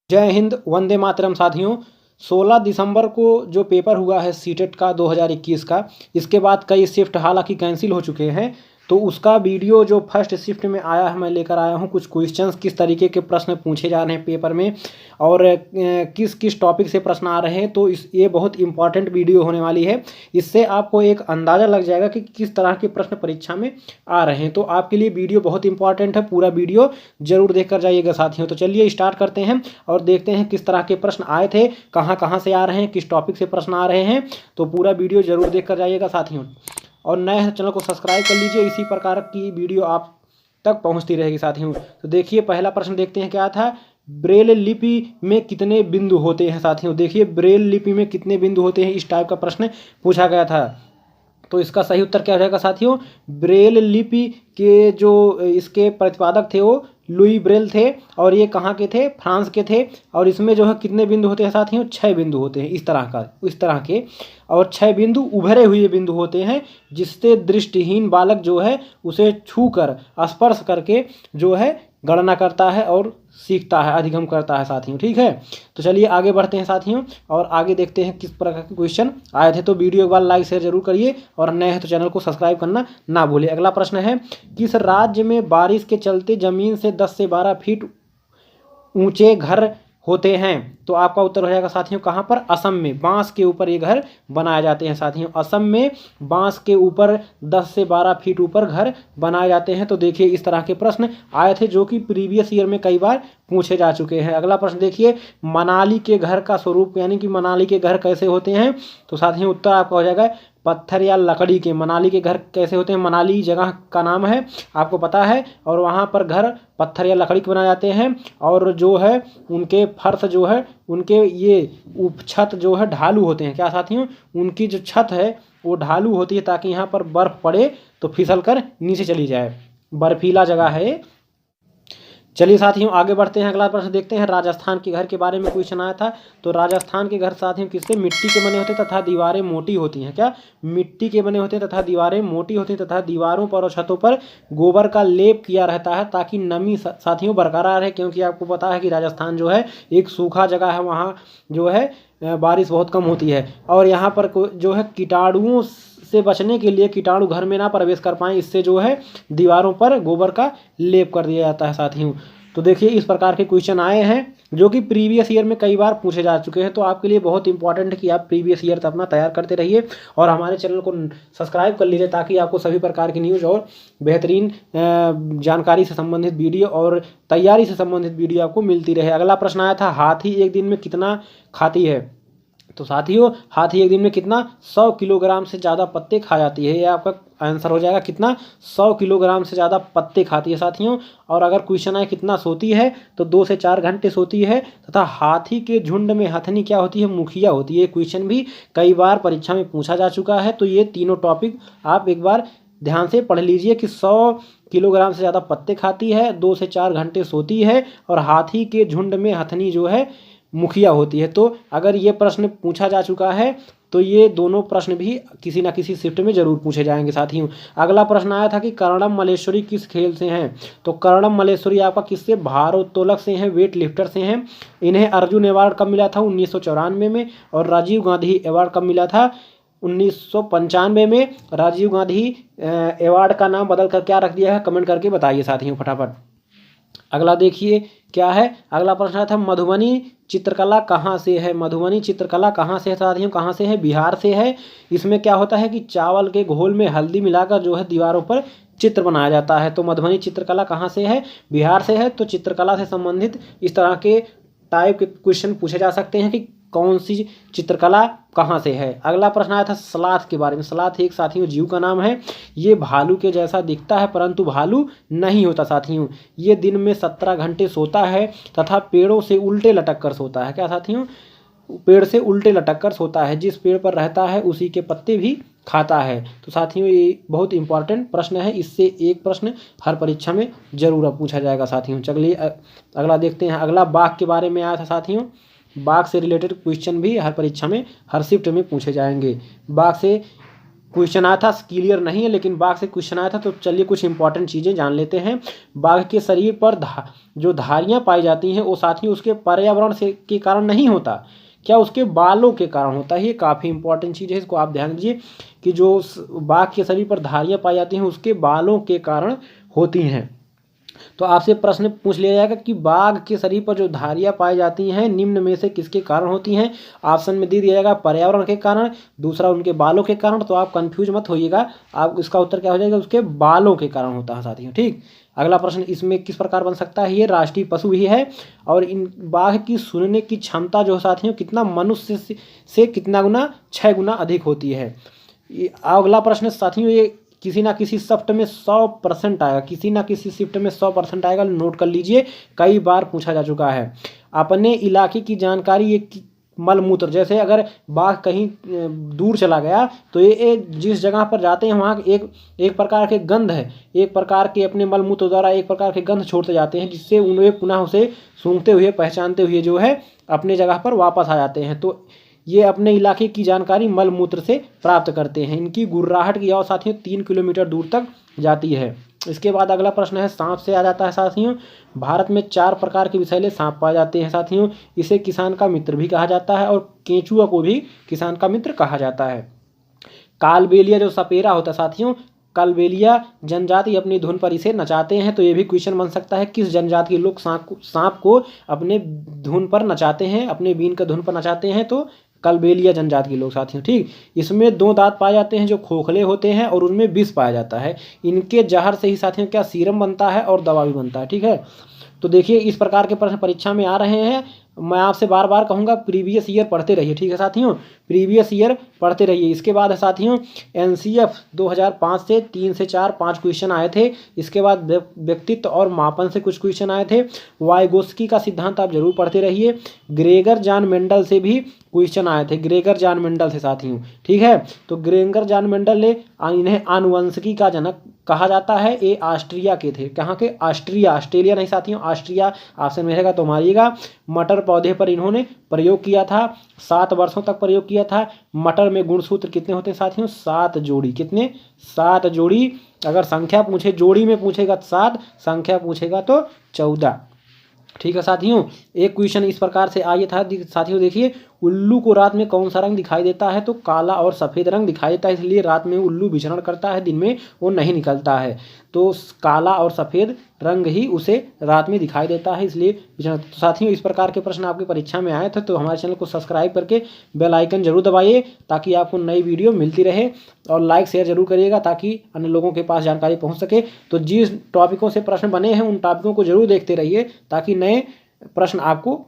जय हिंद, वंदे मातरम साथियों। 16 दिसंबर को जो पेपर हुआ है सीटेट का 2021 का, इसके बाद कई शिफ्ट हालांकि कैंसिल हो चुके हैं। तो उसका वीडियो जो फर्स्ट शिफ्ट में आया है मैं लेकर आया हूं। कुछ क्वेश्चंस किस तरीके के प्रश्न पूछे जा रहे हैं पेपर में और किस किस टॉपिक से प्रश्न आ रहे हैं। तो ये बहुत इंपॉर्टेंट वीडियो होने वाली है। इससे आपको एक अंदाज़ा लग जाएगा कि किस तरह के प्रश्न परीक्षा में आ रहे हैं। तो आपके लिए वीडियो बहुत इंपॉर्टेंट है, पूरा वीडियो जरूर देख कर जाइएगा साथियों। तो चलिए स्टार्ट करते हैं और देखते हैं किस तरह के प्रश्न आए थे, कहाँ कहाँ से आ रहे हैं, किस टॉपिक से प्रश्न आ रहे हैं। तो पूरा वीडियो जरूर देख कर जाइएगा साथियों। और नए हैं चैनल को सब्सक्राइब कर लीजिए, इसी प्रकार की वीडियो आप तक पहुंचती रहेगी साथियों। तो देखिए पहला प्रश्न देखते हैं क्या था। ब्रेल लिपि में कितने बिंदु होते हैं साथियों। देखिए ब्रेल लिपि में कितने बिंदु होते हैं, इस टाइप का प्रश्न पूछा गया था। तो इसका सही उत्तर क्या हो जाएगा साथियों। ब्रेल लिपि के जो इसके प्रतिपादक थे वो लुई ब्रेल थे और ये कहाँ के थे, फ्रांस के थे। और इसमें जो है कितने बिंदु होते हैं साथियों, 6 बिंदु होते हैं इस तरह के। और 6 बिंदु उभरे हुए बिंदु होते हैं, जिससे दृष्टिहीन बालक जो है उसे छूकर स्पर्श करके जो है गणना करता है और सीखता है, अधिगम करता है साथियों। ठीक है, तो चलिए आगे बढ़ते हैं साथियों और आगे देखते हैं किस प्रकार के क्वेश्चन आए थे। तो वीडियो एक बार लाइक शेयर जरूर करिए और नए हैं तो चैनल को सब्सक्राइब करना ना भूलिए। अगला प्रश्न है, किस राज्य में बारिश के चलते जमीन से 10 से 12 फीट ऊंचे घर होते हैं। तो आपका उत्तर हो जाएगा साथियों कहाँ पर, असम में। बांस के ऊपर ये घर बनाए जाते हैं साथियों। असम में बांस के ऊपर 10 से 12 फीट ऊपर घर बनाए जाते हैं। तो देखिए इस तरह के प्रश्न आए थे जो कि प्रीवियस ईयर में कई बार पूछे जा चुके हैं। अगला प्रश्न देखिए, मनाली के घर का स्वरूप यानी कि मनाली के घर कैसे होते हैं। तो साथियों उत्तर आपका हो जाएगा पत्थर या लकड़ी के। मनाली के घर कैसे होते हैं, मनाली जगह का नाम है, आपको पता है। और वहाँ पर घर पत्थर या लकड़ी के बनाए जाते हैं और जो है उनके फर्श जो है, उनके ये छत जो है ढालू होते हैं। क्या साथियों, उनकी जो छत है वो ढालू होती है ताकि यहाँ पर बर्फ़ पड़े तो फिसल कर नीचे चली जाए। बर्फीला जगह है। चलिए साथियों आगे बढ़ते हैं। अगला प्रश्न देखते हैं, राजस्थान के घर के बारे में क्वेश्चन आया था। तो राजस्थान के घर साथियों किससे, मिट्टी के बने होते तथा दीवारें मोटी होती हैं। क्या, मिट्टी के बने होते तथा दीवारें मोटी होती हैं तथा दीवारों पर और छतों पर गोबर का लेप किया रहता है ताकि नमी साथियों बरकरार रहे। क्योंकि आपको पता है कि राजस्थान जो है एक सूखा जगह है, वहाँ जो है बारिश बहुत कम होती है। और यहाँ पर जो है कीटाणुओं से बचने के लिए, कीटाणु घर में ना प्रवेश कर पाएँ, इससे जो है दीवारों पर गोबर का लेप कर दिया जाता है साथियों। तो देखिए इस प्रकार के क्वेश्चन आए हैं जो कि प्रीवियस ईयर में कई बार पूछे जा चुके हैं। तो आपके लिए बहुत इंपॉर्टेंट है कि आप प्रीवियस ईयर अपना तैयार करते रहिए और हमारे चैनल को सब्सक्राइब कर लीजिए ताकि आपको सभी प्रकार की न्यूज़ और बेहतरीन जानकारी से संबंधित वीडियो और तैयारी से संबंधित वीडियो आपको मिलती रहे। अगला प्रश्न आया था, हाथी एक दिन में कितना खाती है। तो साथियों हाथी एक दिन में कितना, 100 किलोग्राम से ज़्यादा पत्ते खा जाती है। ये आपका आंसर हो जाएगा कितना, 100 किलोग्राम से ज़्यादा पत्ते खाती है साथियों। और अगर क्वेश्चन है कितना सोती है, तो 2 से 4 घंटे सोती है। तथा हाथी के झुंड में हथनी क्या होती है, मुखिया होती है। क्वेश्चन भी कई बार परीक्षा में पूछा जा चुका है। तो ये तीनों टॉपिक आप एक बार ध्यान से पढ़ लीजिए कि 100 किलोग्राम से ज़्यादा पत्ते खाती है, 2 से 4 घंटे सोती है और हाथी के झुंड में हथनी जो है मुखिया होती है। तो अगर ये प्रश्न पूछा जा चुका है तो ये दोनों प्रश्न भी किसी ना किसी शिफ्ट में जरूर पूछे जाएंगे साथियों। अगला प्रश्न आया था कि कर्णम मल्लेश्वरी किस खेल से हैं। तो कर्णम मल्लेश्वरी आपका किससे, भारोत्तोलक से हैं, वेट लिफ्टर से हैं। इन्हें अर्जुन अवार्ड कब मिला था, 1994 में। और राजीव गांधी अवार्ड कब मिला था, 1995 में। राजीव गांधी अवार्ड का नाम बदल कर क्या रख दिया है, कमेंट करके बताइए साथियों फटाफट। अगला देखिए क्या है, अगला प्रश्न था, मधुबनी चित्रकला कहाँ से है। मधुबनी चित्रकला कहाँ से है साथियों, कहाँ से है, बिहार से है। इसमें क्या होता है कि चावल के घोल में हल्दी मिलाकर जो है दीवारों पर चित्र बनाया जाता है। तो मधुबनी चित्रकला कहाँ से है, बिहार से है। तो चित्रकला से संबंधित इस तरह के टाइप के क्वेश्चन पूछे जा सकते हैं कि कौन सी चित्रकला कहाँ से है। अगला प्रश्न आया था सलाथ के बारे में। सलाथ एक साथियों जीव का नाम है। ये भालू के जैसा दिखता है परंतु भालू नहीं होता साथियों। ये दिन में 17 घंटे सोता है तथा पेड़ों से उल्टे लटक कर सोता है। क्या साथियों, पेड़ से उल्टे लटक कर सोता है। जिस पेड़ पर रहता है उसी के पत्ते भी खाता है। तो साथियों ये बहुत इंपॉर्टेंट प्रश्न है, इससे एक प्रश्न हर परीक्षा में जरूर पूछा जाएगा साथियों। चलिए अगला देखते हैं। अगला बाघ के बारे में आया था साथियों। बाघ से रिलेटेड क्वेश्चन भी हर परीक्षा में, हर शिफ्ट में पूछे जाएंगे। बाघ से क्वेश्चन आया था, क्लियर नहीं है लेकिन बाघ से क्वेश्चन आया था। तो चलिए कुछ इंपॉर्टेंट चीज़ें जान लेते हैं। बाघ के शरीर पर जो धारियाँ पाई जाती हैं वो साथियों उसके पर्यावरण से के कारण नहीं होता, क्या उसके बालों के कारण होता है। ये काफ़ी इंपॉर्टेंट चीज़ है, इसको आप ध्यान दीजिए कि जो बाघ के शरीर पर धारियाँ पाई जाती हैं उसके बालों के कारण होती हैं। तो आपसे प्रश्न पूछ लिया जाएगा कि बाघ के शरीर पर जो धारियाँ पाई जाती हैं निम्न में से किसके कारण होती हैं। ऑप्शन में दे दिया जाएगा पर्यावरण के कारण, दूसरा उनके बालों के कारण। तो आप कंफ्यूज मत होइएगा, आप इसका उत्तर क्या हो जाएगा, उसके बालों के कारण होता है साथियों। ठीक, अगला प्रश्न इसमें किस प्रकार बन सकता है, ये राष्ट्रीय पशु ही है और इन बाघ की सुनने की क्षमता जो साथियों कितना मनुष्य से कितना गुना, 6 गुना अधिक होती है। अगला प्रश्न साथियों ये किसी ना किसी शिफ्ट में 100% आएगा, किसी ना किसी शिफ्ट में 100% आएगा, नोट कर लीजिए, कई बार पूछा जा चुका है। अपने इलाके की जानकारी ये मलमूत्र, जैसे अगर बाघ कहीं दूर चला गया तो ये जिस जगह पर जाते हैं वहाँ एक प्रकार के गंध है, एक प्रकार के अपने मलमूत्र द्वारा एक प्रकार के गंध छोड़ते जाते हैं जिससे उन्हें पुनः उसे सूंघते हुए पहचानते हुए जो है अपने जगह पर वापस आ जाते हैं। तो ये अपने इलाके की जानकारी मलमूत्र से प्राप्त करते हैं। इनकी गुर्राहट की आवाज़ साथियों 3 किलोमीटर दूर तक जाती है। इसके बाद अगला प्रश्न है सांप से आ जाता है साथियों। भारत में 4 प्रकार के विषैले सांप पाए जाते हैं साथियों। इसे किसान का मित्र भी कहा जाता है और केंचुआ को भी किसान का मित्र कहा जाता है। कालबेलिया जो सपेरा होता है साथियों, कालबेलिया जनजाति अपनी धुन पर इसे नचाते हैं। तो ये भी क्वेश्चन बन सकता है किस जनजाति के लोग सांप को अपने धुन पर नचाते हैं, अपने बीन का धुन पर नचाते हैं, तो कालबेलिया जनजाति के लोग साथियों। ठीक, इसमें 2 दांत पाए जाते हैं जो खोखले होते हैं और उनमें विष पाया जाता है। इनके जहर से ही साथियों क्या सीरम बनता है और दवा भी बनता है। ठीक है, तो देखिए इस प्रकार के प्रश्न परीक्षा में आ रहे हैं। मैं आपसे बार बार कहूँगा प्रीवियस ईयर पढ़ते रहिए। ठीक है साथियों, प्रीवियस ईयर पढ़ते रहिए। इसके बाद है साथियों एनसीएफ 2005 से 3 से 4 5 क्वेश्चन आए थे। इसके बाद व्यक्तित्व और मापन से कुछ क्वेश्चन आए थे। वाइगोस्की का सिद्धांत आप जरूर पढ़ते रहिए। ग्रेगर जान मेंडल से भी क्वेश्चन आए थे, ग्रेगर जान मेंडल से साथियों। ठीक है, तो ग्रेगर जान मेंडल ने इन्हें आनुवंशिकी का जनक कहा जाता है। ये ऑस्ट्रिया के थे, कहाँ के, ऑस्ट्रिया, ऑस्ट्रेलिया नहीं साथियों, ऑस्ट्रिया ऑप्शन में रहेगा तो मारिएगा। मटर पौधे पर इन्होंने प्रयोग किया था, 7 वर्षों तक प्रयोग किया था। मटर में गुणसूत्र कितने होते हैं साथियों, 7 जोड़ी। कितने, 7 जोड़ी। अगर संख्या पूछे, जोड़ी में पूछेगा 7, संख्या पूछेगा तो 14। ठीक है साथियों, एक क्वेश्चन इस प्रकार से आया था साथियों। देखिए उल्लू को रात में कौन सा रंग दिखाई देता है, तो काला और सफ़ेद रंग दिखाई देता है, इसलिए रात में उल्लू विचरण करता है, दिन में वो नहीं निकलता है। तो काला और सफ़ेद रंग ही उसे रात में दिखाई देता है, इसलिए विचरण। तो साथियों इस प्रकार के प्रश्न आपकी परीक्षा में आए थे, तो हमारे चैनल को सब्सक्राइब करके बेल आइकन जरूर दबाइए ताकि आपको नई वीडियो मिलती रहे, और लाइक शेयर जरूर करिएगा ताकि अन्य लोगों के पास जानकारी पहुँच सके। तो जिस टॉपिकों से प्रश्न बने हैं उन टॉपिकों को जरूर देखते रहिए ताकि नए प्रश्न आपको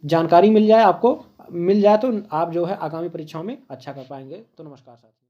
जानकारी मिल जाए, आपको मिल जाए तो आप जो है आगामी परीक्षाओं में अच्छा कर पाएंगे। तो नमस्कार साथियों।